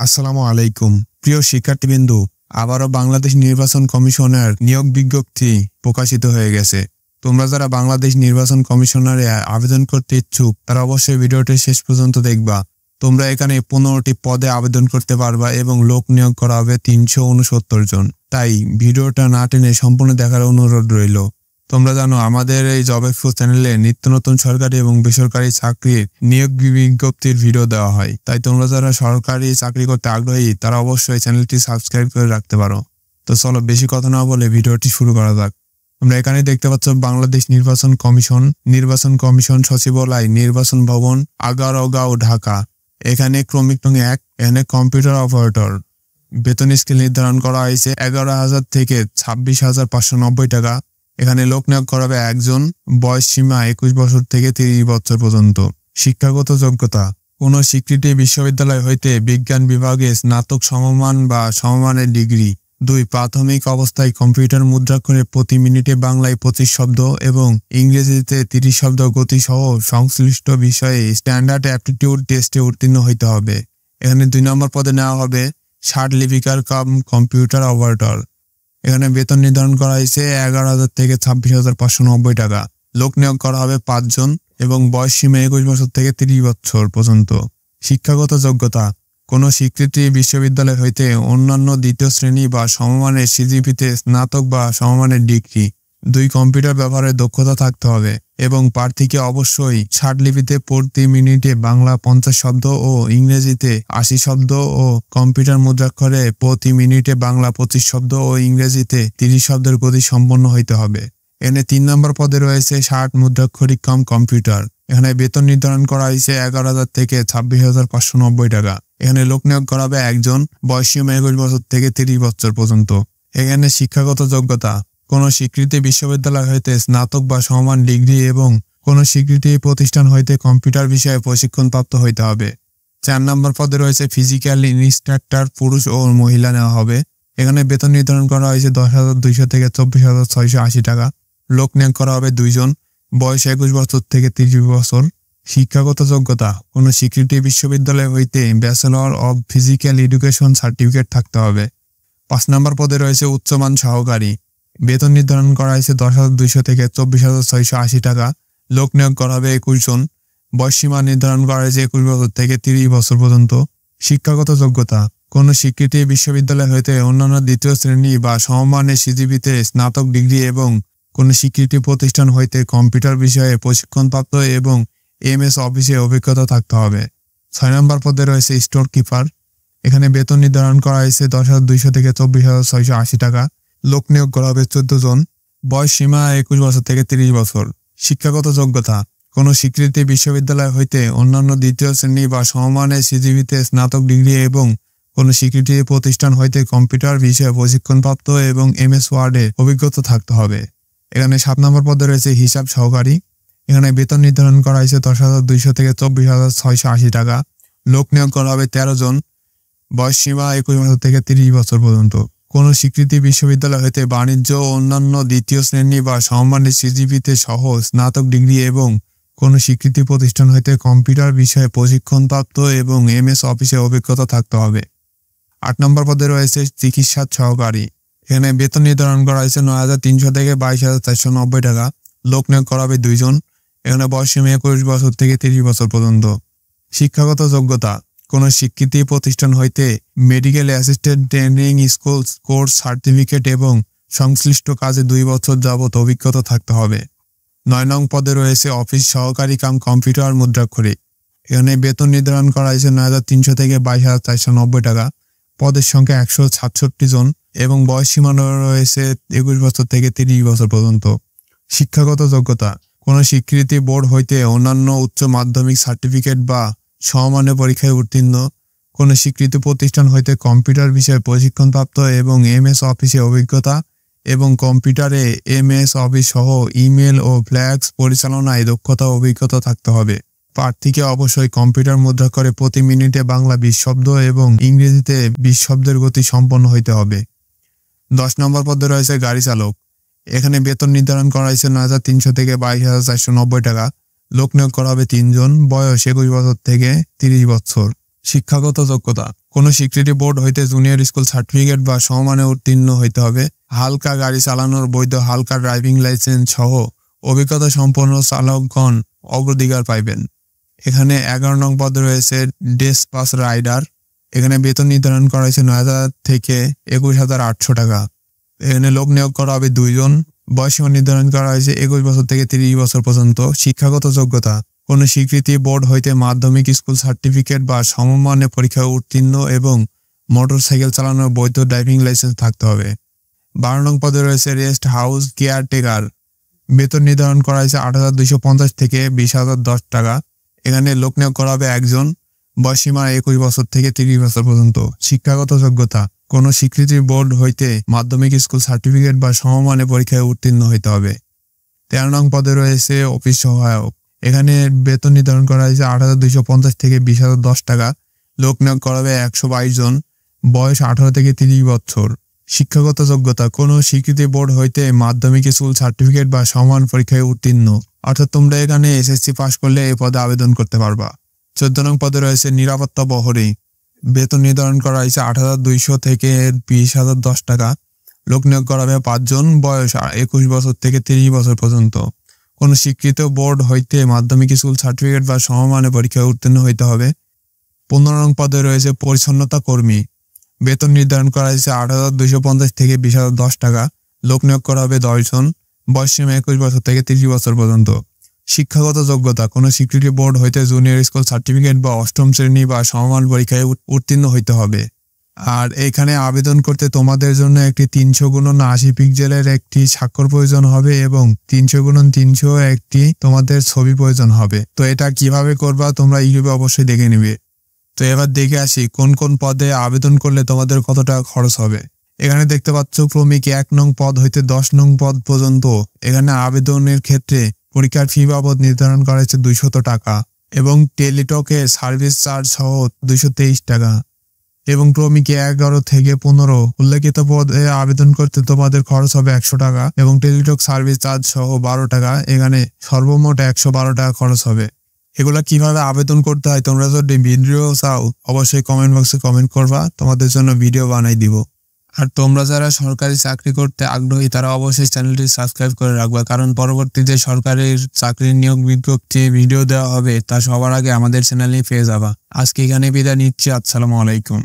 আসসালামু আলাইকুম প্রিয় শিক্ষার্থীবৃন্দু, আবারও বাংলাদেশ নির্বাচন কমিশনের নিয়োগ বিজ্ঞপ্তি প্রকাশিত হয়ে গেছে। তোমরা যারা বাংলাদেশ নির্বাচন কমিশনারে আবেদন করতে ইচ্ছুক তারা অবশ্যই ভিডিওটি শেষ পর্যন্ত দেখবা। তোমরা এখানে 15টি পদে আবেদন করতে পারবা এবং লোক নিয়োগ করা হবে 369 জন। তাই ভিডিওটা না টেনে সম্পূর্ণ দেখার অনুরোধ রইল। তোমরা জানো আমাদের এই জব এক্সপো চ্যানেলে নিত্য নতুন সরকারি এবং বেসরকারি চাকরির নিয়োগ বিজ্ঞপ্তির ভিডিও দেওয়া হয়। তাই তোমরা যারা সরকারি চাকরি করতে আগ্রহী তারা অবশ্যই চ্যানেলটি সাবস্ক্রাইব করে রাখতে পারো। তো চলো বেশি কথা না বলে ভিডিওটি শুরু করা যাক। আমরা এখানে দেখতে পাচ্ছ বাংলাদেশ নির্বাচন কমিশন সচিবালয়, নির্বাচন ভবন, আগারগাঁও, ঢাকা। এখানে ক্রমিক নং 1, এখানে কম্পিউটার অপারেটর। বেতন স্কেল নির্ধারণ করা হয়েছে 11,000 থেকে 26,590 টাকা। এখানে লোক নিয়োগ করাবে একজন। বয়স সীমা 21 বছর থেকে 30 বছর পর্যন্ত। শিক্ষাগত যোগ্যতা: কোন স্বীকৃত বিশ্ববিদ্যালয় হইতে বিজ্ঞান বিভাগে স্নাতক সমমান বা সমমানের ডিগ্রি। 2. প্রাথমিক অবস্থায় কম্পিউটার মুদ্রাক্ষরে প্রতি মিনিটে বাংলায় 25 শব্দ এবং ইংরেজিতে 30 শব্দ গতি সহ সংশ্লিষ্ট বিষয়ে স্ট্যান্ডার্ড অ্যাপটিটিউড টেস্টে উত্তীর্ণ হইতে হবে। এখানে 2 নম্বর পদে নেওয়া হবে ষাট লিপিকার কাম কম্পিউটার অপারেটর। এখানে বেতন নির্ধারণ করা হয়েছে 11,000 থেকে 26,590 টাকা। লোক নিয়োগ করা হবে 5 জন এবং বয়স সীমা 21 বছর থেকে 30 বছর পর্যন্ত। শিক্ষাগত যোগ্যতা: কোন স্বীকৃত বিশ্ববিদ্যালয় হইতে অন্যান্য দ্বিতীয় শ্রেণী বা সমমানের সিজিপিতে স্নাতক বা সমমানের ডিগ্রি। 2. কম্পিউটার ব্যবহারে দক্ষতা থাকতে হবে এবং প্রার্থীকে অবশ্যই ষাট লিপিতে প্রতি মিনিটে বাংলা 50 শব্দ ও ইংরেজিতে 80 শব্দ ও কম্পিউটার মুদ্রাক্ষরে প্রতি মিনিটে বাংলা 25 শব্দ ও ইংরেজিতে 30 শব্দের গতি সম্পন্ন হইতে হবে। এখানে 3 নম্বর পদে রয়েছে ষাট মুদ্রাক্ষরিক কাম কম্পিউটার। এখানে বেতন নির্ধারণ করা হয়েছে 11,000 থেকে 26,590 টাকা। এখানে লোক নিয়োগ করাবে একজন। বয়স সীমা 21 বছর থেকে 30 বছর পর্যন্ত। এখানে শিক্ষাগত যোগ্যতা: কোন স্বীকৃত বিশ্ববিদ্যালয় হইতে স্নাতক বা সমমান ডিগ্রি এবং কোন স্বীকৃত প্রতিষ্ঠান হইতে কম্পিউটার বিষয়ে প্রশিক্ষণপ্রাপ্ত হইতে হবে। 4 নম্বর পদে রয়েছে ফিজিক্যাল ইনস্ট্রাক্টর, পুরুষ ও মহিলা নেওয়া হবে। এখানে বেতন নির্ধারণ করা হয়েছে 10,200 থেকে 24,680 টাকা। লোক নিয়োগ করা হবে 2 জন। বয়স 21 বছর থেকে 30 বছর। শিক্ষাগত যোগ্যতা: কোন স্বীকৃত বিশ্ববিদ্যালয় হইতে bachelor of physical education certificate থাকতে হবে। 5 নম্বর পদে রয়েছে উচ্চমান সহকারী। বেতন নির্ধারণ করা হয়েছে 10,200 থেকে 24,680 টাকা। লোক নিয়োগ করা হবে 21 জন। বয়স সীমা নির্ধারণ করা হয়েছে 21 বছর থেকে 30 বছর পর্যন্ত। শিক্ষাগত যোগ্যতা: কোন স্বীকৃত বিশ্ববিদ্যালয় হইতে অন্যান্য দ্বিতীয় শ্রেণী বা সমমানের সিজিপিতে স্নাতক ডিগ্রি এবং কোন স্বীকৃত প্রতিষ্ঠান হইতে কম্পিউটার বিষয়ে প্রশিক্ষণপ্রাপ্ত এবং MS অফিসে অভিজ্ঞতা থাকতে হবে। 6 নম্বর পদে রয়েছে স্টোর কিপার। এখানে বেতন নির্ধারণ করা হয়েছে 10,200 থেকে 24,680 টাকা। লোক নিয়োগ করা হবে 14 জন। বয়স সীমা 21 বছর থেকে 30 বছর। শিক্ষাগত যোগ্যতা: কোন স্বীকৃত বিশ্ববিদ্যালয় হইতে অন্যান্য দ্বিতীয় শ্রেণী বা সমমানের সিজিপিতে স্নাতক ডিগ্রি এবং কোন স্বীকৃত প্রতিষ্ঠান হইতে কম্পিউটার বিষয়ে প্রশিক্ষণপ্রাপ্ত এবং MS ওয়ার্ডে অভিজ্ঞতা থাকতে হবে। এখানে 7 নম্বর পদে রয়েছে হিসাব সহকারী। এখানে বেতন নির্ধারণ করা হয়েছে 10,200 থেকে 24,680 টাকা। লোক নিয়োগ করা হবে 13 জন। বয়স সীমা 21 বছর থেকে 30 বছর পর্যন্ত। কোন স্বীকৃত বিশ্ববিদ্যালয় হইতে বাণিজ্য ও অন্যান্য দ্বিতীয় শ্রেণী বা সমমানের সিজিপিতে সহ স্নাতক ডিগ্রি এবং কোন স্বীকৃত প্রতিষ্ঠান হইতে কম্পিউটার বিষয়ে প্রশিক্ষণপ্রাপ্ত এবং MS অফিসে অভিজ্ঞতা থাকতে হবে। 8 নম্বর পদে রয়েছে চিকিৎসা সহকারী। এখানে বেতন নির্ধারণ করা হয়েছে 9,300 থেকে 22,490 টাকা। লোক নিয়োগ করা হবে 2 জন। এখানে বয়স সীমা 21 বছর থেকে 30 বছর পর্যন্ত। শিক্ষাগত যোগ্যতা: কোন স্বীকৃত প্রতিষ্ঠান হইতে medical assistant training school course certificate এবং সংশ্লিষ্ট কাজে 2 বছর যাবত অভিজ্ঞতা থাকতে হবে। 9 নং পদে রয়েছে অফিস সহকারী কাম কম্পিউটার মুদ্রাক্ষরিক। এখানে বেতন নির্ধারণ করা হয়েছে 9,300 থেকে 22,490 টাকা। পদের সংখ্যা 167 জন এবং বয়স সীমা রয়েছে 21 বছর থেকে 30 বছর পর্যন্ত। শিক্ষাগত যোগ্যতা: কোন স্বীকৃতি বোর্ড হইতে অন্যান্য উচ্চ মাধ্যমিক সার্টিফিকেট বা সমমানের পরীক্ষায় উত্তীর্ণ, কোন স্বীকৃত প্রতিষ্ঠান হইতে কম্পিউটার বিষয়ে প্রশিক্ষণপ্রাপ্ত এবং MS অফিসে অভিজ্ঞতা এবং কম্পিউটারে MS অফিস সহ ইমেল ও ফ্ল্যাক্স পরিচালনায় দক্ষতা ও অভিজ্ঞতা থাকতে হবে। প্রার্থীকে অবশ্যই কম্পিউটার মুদ্রাক্ষরে প্রতি মিনিটে বাংলা 20 শব্দ এবং ইংরেজিতে 20 শব্দের গতি সম্পন্ন হইতে হবে। 10 নম্বর পদে রয়েছে গাড়ি চালক। এখানে বেতন নির্ধারণ করা হয়েছে 9,300 থেকে 22,490 টাকা। লোক নিয়োগ করা হবে 3 জন। বয়স 21 বছর থেকে 30 বছর। শিক্ষাগত যোগ্যতা কোনো স্বীকৃতি বোর্ড হইতে জুনিয়র স্কুল সার্টিফিকেট বা সমমানে উত্তীর্ণ হইতে হবে। হালকা গাড়ি চালানোর বৈধ হালকা ড্রাইভিং লাইসেন্স সহ অভিজ্ঞতা সম্পন্ন চালকগণ অগ্রাধিকার পাইবেন। এখানে 11 নং পদে রয়েছে ডেসপাস রাইডার। এখানে বেতন নির্ধারণ করা হয়েছে 9,000 থেকে 21,800 টাকা। এখানে লোক নিয়োগ করা হবে 2 জন। বয়সীমা নির্ধারণ করা হয়েছে 21 বছর থেকে 30 বছর পর্যন্ত। শিক্ষাগত যোগ্যতা কোনো স্বীকৃতি বোর্ড হইতে মাধ্যমিক স্কুল সার্টিফিকেট বা সমমানের পরীক্ষায় উত্তীর্ণ এবং মোটরসাইকেল চালানোর বৈধ ড্রাইভিং লাইসেন্স থাকতে হবে। 12 নং পদে রয়েছে রেস্ট হাউস কেয়ারটেকার। বেতন নির্ধারণ করা হয়েছে 8,250 থেকে 20,010 টাকা। এখানে লোক নিয়োগ করা হবে 1 জন। বয়সীমা 21 বছর থেকে 30 বছর পর্যন্ত। শিক্ষাগত যোগ্যতা কোনো স্বীকৃতি বোর্ড হইতে মাধ্যমিক স্কুল সার্টিফিকেট বা সমমানের পরীক্ষায় উত্তীর্ণ হইতে হবে। 13 নং পদে রয়েছে অফিস সহায়ক। এখানে বেতন নির্ধারণ করা হয়েছে 8,250 থেকে 20,010 টাকা। লোক নিয়োগ করা হবে 122 জন। বয়স 18 থেকে 30 বছর। শিক্ষাগত যোগ্যতা কোনো স্বীকৃতি বোর্ড হইতে মাধ্যমিক স্কুল সার্টিফিকেট বা সমান পরীক্ষায় উত্তীর্ণ, অর্থাৎ তোমরা এখানে এসএসসি পাস করলে এই পদে আবেদন করতে পারবা। 14 নং পদে রয়েছে নিরাপত্তা প্রহরী। বেতন নির্ধারণ করা হয়েছে 8,200 থেকে 20,010 টাকা। লোক নিয়োগ করা হবে 5 জন। বয়স 21 বছর থেকে 30 বছর পর্যন্ত। কোন স্বীকৃত বোর্ড হইতে মাধ্যমিক স্কুল সার্টিফিকেট বা সমমানের পরীক্ষায় উত্তীর্ণ হইতে হবে। 15 নং পদে রয়েছে পরিচ্ছন্নতা কর্মী। বেতন নির্ধারণ করা হয়েছে 8,250 থেকে 20,010 টাকা। লোক নিয়োগ করা হবে 10 জন। বয়সসীমা 21 বছর থেকে 30 বছর পর্যন্ত। শিক্ষাগত যোগ্যতা কোনো স্বীকৃতি বোর্ড হইতে জুনিয়র স্কুল সার্টিফিকেট বা 8ম শ্রেণী বা সমমান পরীক্ষায় উত্তীর্ণ হইতে হবে। আর এখানে আবেদন করতে তোমাদের জন্য একটি 300x80 পিক্সেলের একটি স্বাক্ষর প্রয়োজন হবে এবং 300x300 একটি তোমাদের ছবি প্রয়োজন হবে। তো এটা কিভাবে করবা তোমরা ইউটিউবে অবশ্যই দেখে নিবে। তো এবার দেখে আসি কোন কোন পদে আবেদন করলে তোমাদের কত টাকা খরচ হবে। এখানে দেখতে পাচ্ছ ক্রমিক 1 নং পদ হইতে 10 নং পদ পর্যন্ত এখানে আবেদনের ক্ষেত্রে পরীক্ষার ফি বাবদ নির্ধারণ করা হয়েছে 200 টাকা এবং টেলিটকের সার্ভিস চার্জ সহ 223 টাকা এবং ক্রমিক 11 থেকে 15 উল্লেখিত পদে আবেদন করতে তোমাদের খরচ হবে 100 টাকা এবং টেলিটক সার্ভিস চার্জ সহ 12 টাকা। এখানে সর্বমোট 112 টাকা খরচ হবে। এগুলা কিভাবে আবেদন করতে হয় তোমরা যদি ভিডিও চাও অবশ্যই কমেন্ট বক্সে কমেন্ট করবা, তোমাদের জন্য ভিডিও বানাই দিব। আর তোমরা যারা সরকারি চাকরি করতে আগ্রহী তারা অবশ্যই চ্যানেলটি সাবস্ক্রাইব করে রাখবা, কারণ পরবর্তীতে সরকারি চাকরির নিয়োগ বিজ্ঞপ্তি ভিডিও দেওয়া হবে তা সবার আগে আমাদের চ্যানেলেই পেয়ে যাবা। আজকে এখানে বিদায় নিচ্ছি। আসসালামু আলাইকুম।